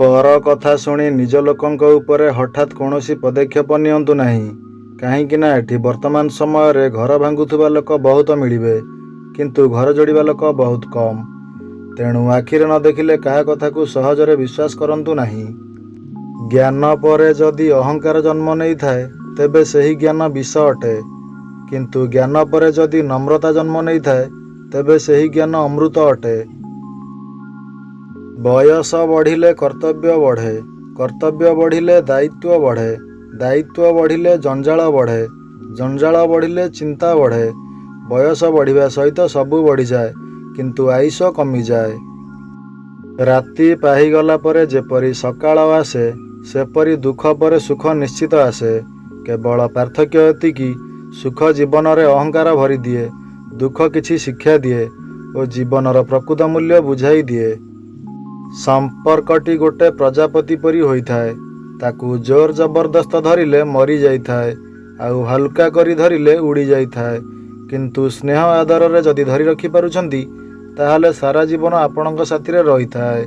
पर कथा शुणी निज लोकंक उपरे हठात कौनसी पदक्षेप नियंतु नहीं, कहीं एठी वर्तमान समय रे घर भांगुथुबा लोक बहुत मिलिबे, किंतु घर जोड़िबा लोक बहुत कम। तेणु आखिरे न देखिले कहा कथा को सहजरे विश्वास करंतु नहीं। ज्ञान परे जदि अहंकार जन्म नहीं थाए तेबे सही ज्ञान विष अटे, किंतु ज्ञान परे जदि नम्रता जन्म नहीं थाए तेबे सही ज्ञान अमृत अटे। बयस बढ़िले कर्तव्य बढ़े, कर्तव्य बढ़िले दायित्व बढ़े, दायित्व बढ़िले जंजाल बढ़े, जंजाल बढ़िले चिंता बढ़े। बयस बढ़िबा सहित सबू बढ़ी जाए, किंतु आयुष कमी जाए। राति पाहीगला परे जेपरी सकाळ आसे सेपरी दुख परे सुख निश्चित आसे। केवल पार्थक्य एतिकी, सुख जीवन रे अहंकार भरी दिए, दुख किछि शिक्षा दिए और जीवनर प्रकृत मूल्य बुझाई दिए। संपर्कटी गोटे प्रजापति परी होइथाए, ताकू जोर जबरदस्त धरिले मरी जाइथाए, आउ हल्का करी धरिले उड़ी जाइथाए। किंतु स्नेह आदर रे जदि धरि रखि पारुछंती ताहाले सारा जीवन आपणक साथी रे रहिथाए।